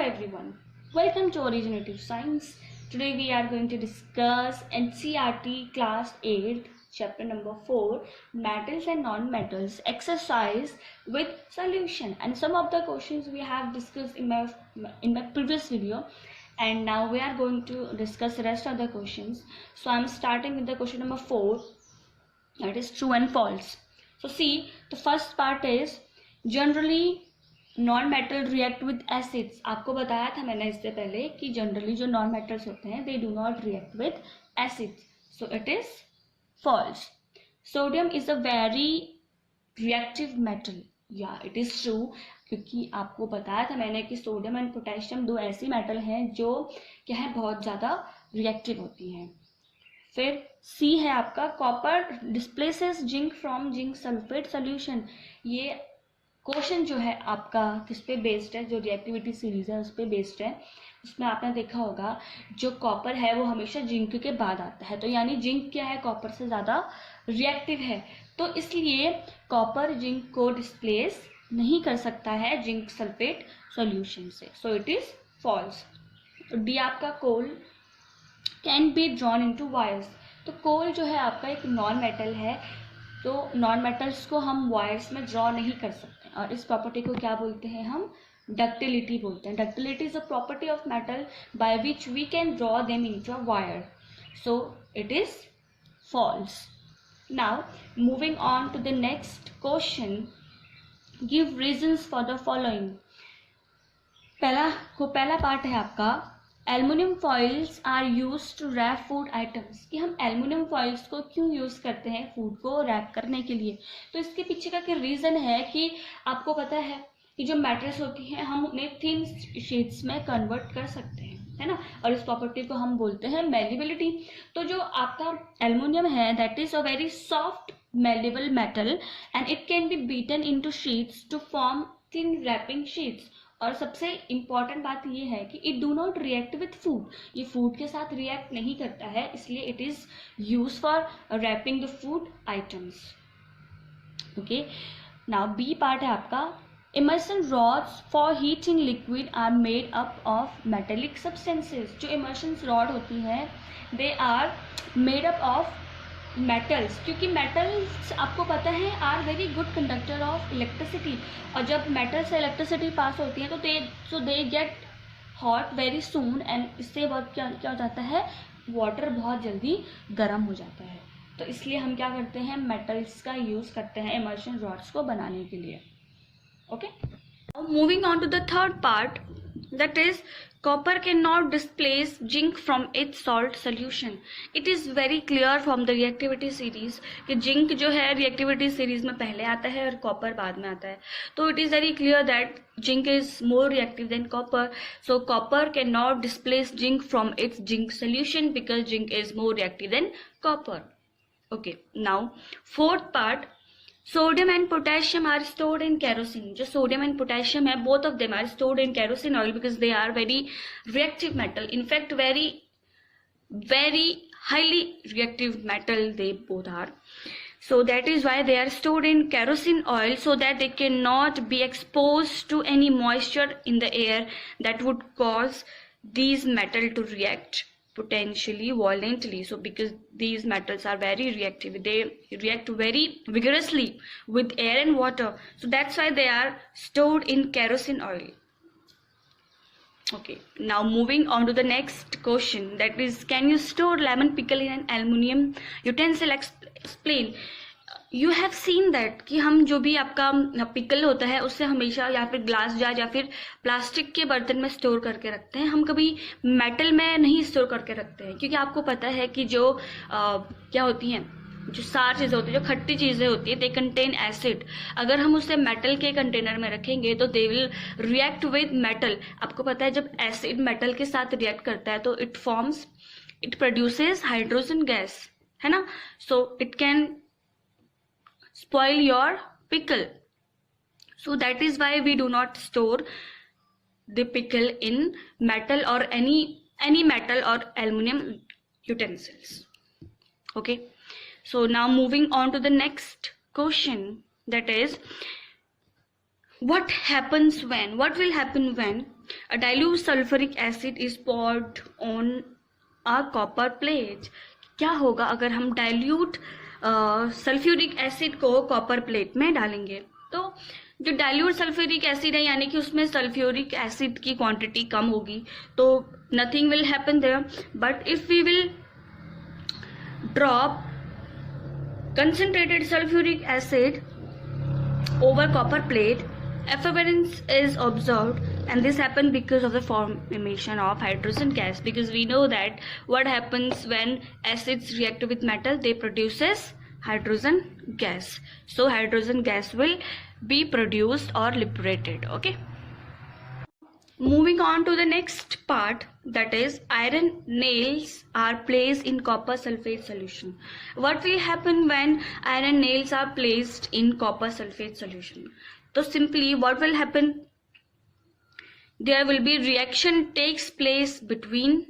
everyone, welcome to Originative Science. Today we are going to discuss NCERT Class 8, Chapter number 4, Metals and Non-Metals, exercise with solution. And some of the questions we have discussed in my previous video, and now we are going to discuss the rest of the questions. So I am starting with the question number 4, that is true and false. So see, the first part is generally non metal react with acids. आपको बताया था मैंने इससे पहले कि generally जो non metals होते हैं they do not react with acids, so it is false. Sodium is a very reactive metal. या इट इज ट्रू, क्योंकि आपको बताया था मैंने कि सोडियम एंड पोटेशियम दो ऐसी मेटल हैं जो क्या है बहुत ज़्यादा रिएक्टिव होती हैं. फिर सी है आपका, copper displaces zinc from zinc sulphate solution. ये क्वेश्चन जो है आपका किस पे बेस्ड है, जो रिएक्टिविटी सीरीज है उस पे बेस्ड है. उसमें आपने देखा होगा जो कॉपर है वो हमेशा जिंक के बाद आता है, तो यानी जिंक क्या है कॉपर से ज़्यादा रिएक्टिव है, तो इसलिए कॉपर जिंक को डिस्प्लेस नहीं कर सकता है जिंक सल्फेट सॉल्यूशन से, so it is false. D आपका, coal can be drawn into wires. तो कोल जो है आपका एक नॉन मेटल है, तो नॉन मेटल्स को हम वायर्स में ड्रॉ नहीं कर सकते, और इस प्रॉपर्टी को क्या बोलते हैं हम, डक्टिलिटी बोलते हैं. Ductility is a property of metal by which we can draw them into a wire, so it is false. Now moving on to the next question, give reasons for the following. पहला part है आपका, aluminium foils are used to wrap food items. कि हम aluminium foils को क्यों use करते हैं food को रैप करने के लिए. तो इसके पीछे का क्या रीज़न है कि आपको पता है कि जो मेटल्स होती हैं हम उन्हें थिन शीट्स में कन्वर्ट कर सकते हैं, है ना, और इस प्रॉपर्टी को हम बोलते हैं मेल्लेबिलिटी. तो जो आपका एल्युमिनियम है that is a very soft malleable metal and it can be beaten into sheets to form thin wrapping sheets. और सबसे इम्पॉर्टेंट बात ये है कि it do not react with food. ये फूड के साथ रिएक्ट नहीं करता है, इसलिए it is use for wrapping the food items. Okay, now B part है आपका, immersion rods for heating liquid are made up of metallic substances. जो इमर्शन रॉड होती हैं they are made up of metals, क्योंकि metals आपको पता है are very good conductor of electricity, और जब मेटल से इलेक्ट्रिसिटी पास होती है तो they get hot very soon, and इससे बहुत क्या हो जाता है, वाटर बहुत जल्दी गर्म हो जाता है. तो इसलिए हम क्या करते हैं, मेटल्स का यूज़ करते हैं इमर्शन रॉड्स को बनाने के लिए. Okay, moving on to the third part, that is copper cannot displace zinc from its salt solution. It is very clear from the reactivity series कि जिंक जो है reactivity series में पहले आता है और कॉपर बाद में आता है. तो it is very clear that zinc is more reactive than copper, so copper cannot displace zinc from its zinc solution because zinc is more reactive than copper. Okay, now fourth part, sodium and potassium are stored in kerosene. जो sodium and potassium है both of them are stored in kerosene oil because they are very reactive metal, in fact very very highly reactive metal they both are. So that is why they are stored in kerosene oil so that they cannot be exposed to any moisture in the air that would cause these metal to react potentially violently. So because these metals are very reactive, they react very vigorously with air and water, so that's why they are stored in kerosene oil. Okay, now moving on to the next question, that is, can you store lemon pickle in an aluminium utensil? Explain. You have seen that कि हम जो भी आपका pickle होता है उससे हमेशा या फिर ग्लास जार या फिर प्लास्टिक के बर्तन में स्टोर करके रखते हैं, हम कभी मेटल में नहीं स्टोर करके रखते हैं, क्योंकि आपको पता है कि जो क्या होती हैं, जो सार चीज़ें होती हैं, जो खट्टी चीज़ें होती हैं, दे कंटेन एसिड. अगर हम उसे मेटल के कंटेनर में रखेंगे तो they will react with metal. आपको पता है जब एसिड मेटल के साथ रिएक्ट करता है तो इट प्रोड्यूसेस हाइड्रोजन गैस, है ना, so it can spoil your pickle. So that is why we do not store the pickle in metal or any metal or aluminum utensils. Okay, so now moving on to the next question, that is, what will happen when A dilute sulfuric acid is poured on a copper plate. क्या होगा अगर हम dilute sulphuric acid को copper plate में डालेंगे? तो जो dilute sulphuric acid है यानी कि उसमें सल्फ्यूरिक एसिड की क्वांटिटी कम होगी, तो nothing will happen there. But if we will drop concentrated sulfuric acid over copper plate, effervescence is observed, and this happened because of the formation of hydrogen gas, because we know that what happens when acids react with metal, they produces hydrogen gas. So hydrogen gas will be produced or liberated. Okay, moving on to the next part, that is iron nails are placed in copper sulfate solution. What will happen when iron nails are placed in copper sulfate solution? So simply what will happen, there will be reaction takes place between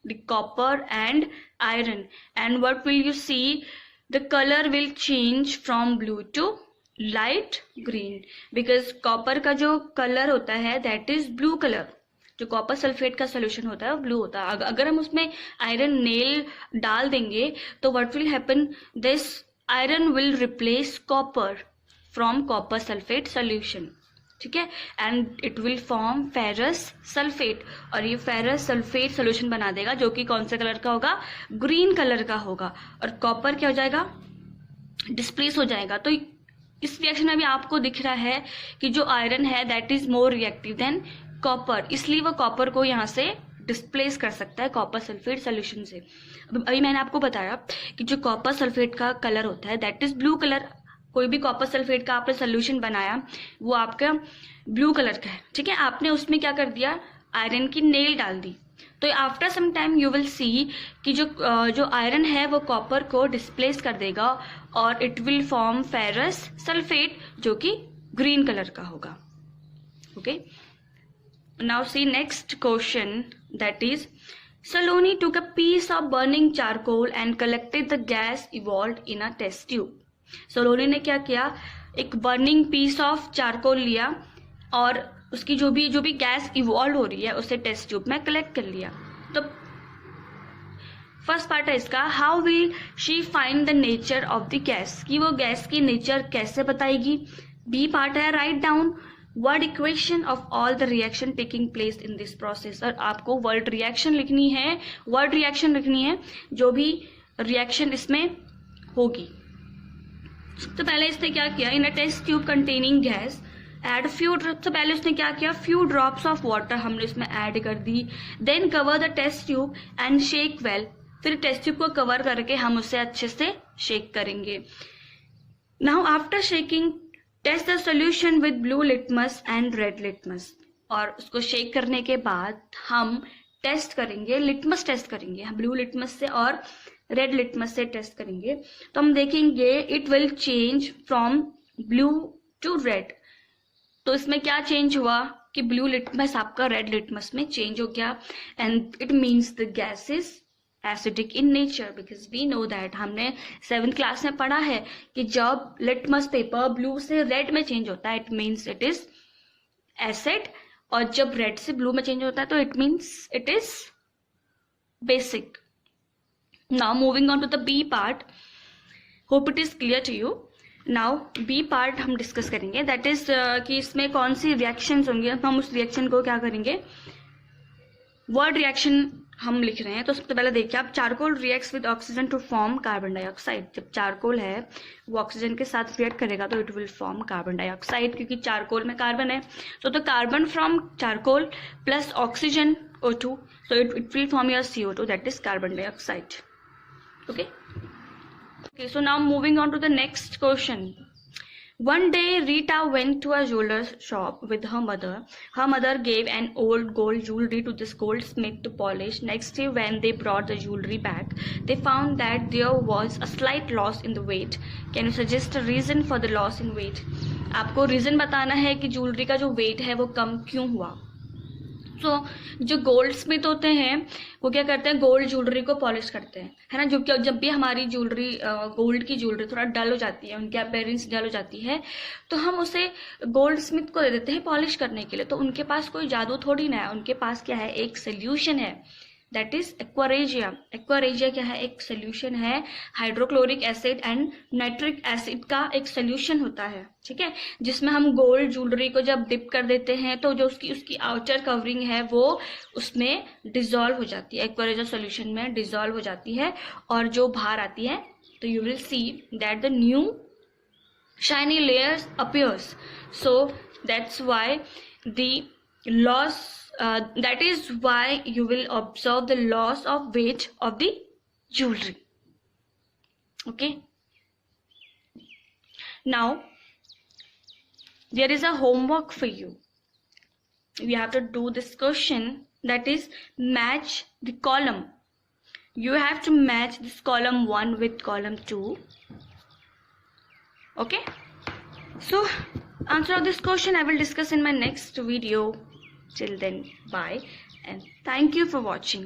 the copper and iron, and what will you see, the color will change from blue to light green, because copper का जो colour होता है that is blue colour. जो copper sulphate का solution होता है वो blue होता है. अगर हम उसमें आयरन नेल डाल देंगे तो what will happen, this iron will replace copper from copper sulphate solution. ठीक है, and it will form ferrous sulphate, और ये फेरस सल्फेट सोल्यूशन बना देगा जो कि कौन से कलर का होगा, ग्रीन कलर का होगा, और कॉपर क्या हो जाएगा, डिस्प्लेस हो जाएगा. तो इस रिएक्शन में भी आपको दिख रहा है कि जो आयरन है that is more reactive than copper, इसलिए वो कॉपर को यहाँ से डिस्प्लेस कर सकता है कॉपर सल्फेट सोल्यूशन से. अभी मैंने आपको बताया कि जो कॉपर सल्फेट का कलर होता है दैट इज ब्लू कलर. कोई भी कॉपर सल्फेट का आपने सोल्यूशन बनाया वो आपका ब्लू कलर का है. ठीक है, आपने उसमें क्या कर दिया, आयरन की नेल डाल दी, तो after some time you will see कि जो आयरन है वो कॉपर को डिस्प्लेस कर देगा और it will form ferrous sulphate जो कि ग्रीन कलर का होगा. Okay, now see next question, that is Saloni took a piece of burning charcoal and collected the gas evolved in a test tube. Saloni ने क्या किया, एक burning piece of charcoal लिया और उसकी जो भी गैस इवॉल्व हो रही है उसे टेस्ट ट्यूब में कलेक्ट कर लिया. तो फर्स्ट पार्ट है इसका, how will she find the nature of the gas, कि वो गैस की नेचर कैसे बताएगी. बी पार्ट है, write down word equation of all the reaction taking place in this process. और आपको वर्ड रिएक्शन लिखनी है जो भी रिएक्शन इसमें होगी. सबसे पहले इसने क्या किया, in a test tube containing गैस एड फ्यू, सबसे पहले उसने क्या किया, फ्यू ड्रॉप्स ऑफ वाटर हमने इसमें ऐड कर दी. Then cover the test tube and shake well, फिर टेस्ट ट्यूब को कवर करके हम उसे अच्छे से शेक करेंगे. Now after shaking test the solution with blue litmus and red litmus, और उसको शेक करने के बाद हम टेस्ट करेंगे, लिटमस टेस्ट करेंगे, हम ब्लू लिटमस से और रेड लिटमस से टेस्ट करेंगे. तो हम देखेंगे it will change from blue to red. तो इसमें क्या चेंज हुआ कि ब्लू लिटमस आपका रेड लिटमस में चेंज हो गया, and it means the gas is acidic in nature, because we know that हमने 7th क्लास में पढ़ा है कि जब लिटमस पेपर ब्लू से रेड में चेंज होता है it means it is acid, और जब रेड से ब्लू में चेंज होता है तो it means it is basic. Now moving on to the B part, hope it is clear to you. Now B part हम डिस्कस करेंगे, दैट इज कि इसमें कौन सी रिएक्शंस होंगे. हम उस रिएक्शन को क्या करेंगे, वर्ड रिएक्शन हम लिख रहे हैं. तो सबसे पहले देखिए आप, charcoal reacts with oxygen to form carbon dioxide. जब चारकोल है वो ऑक्सीजन के साथ रिएक्ट करेगा तो it will form carbon dioxide, क्योंकि चारकोल में कार्बन है. तो carbon from charcoal plus oxygen O2, so it will form your CO2, that is carbon dioxide. Okay, so now moving on to the next question. One day Rita went to a jeweler's shop with her mother. Her mother gave an old gold jewelry to this goldsmith to polish. Next day when they brought the jewelry back, they found that there was a slight loss in the weight. Can you suggest a reason for the loss in weight? आपको reason बताना है कि jewellery का जो wait है वो कम क्यों हुआ. सो जो गोल्ड स्मिथ होते हैं वो क्या करते हैं, गोल्ड ज्वेलरी को पॉलिश करते हैं, है ना। जब भी हमारी ज्वेलरी गोल्ड की ज्वेलरी थोड़ा डल हो जाती है, उनकी अपीयरेंस डल हो जाती है, तो हम उसे गोल्ड स्मिथ को दे देते हैं पॉलिश करने के लिए। तो उनके पास कोई जादू थोड़ी ना है, उनके पास क्या है, एक सोल्यूशन है, दैट इज एक्वारेजिया। एक्वारेजिया क्या है, एक सोल्यूशन है, hydrochloric acid and nitric acid का एक सोल्यूशन होता है, ठीक है, जिसमें हम गोल्ड ज्वेलरी को जब डिप कर देते हैं तो जो उसकी आउटर कवरिंग है वो उसमें डिजॉल्व हो जाती है, एक्वारेजिया सोल्यूशन में डिजॉल्व हो जाती है, और जो बाहर आती है तो you will see that the new shiny layers appears. So that's why the loss that is why you will observe the loss of weight of the jewelry. Okay, now there is a homework for you. You have to do this question, that is match the column. You have to match this column 1 with column 2. Okay, so answer of this question I will discuss in my next video. Till then, bye and thank you for watching.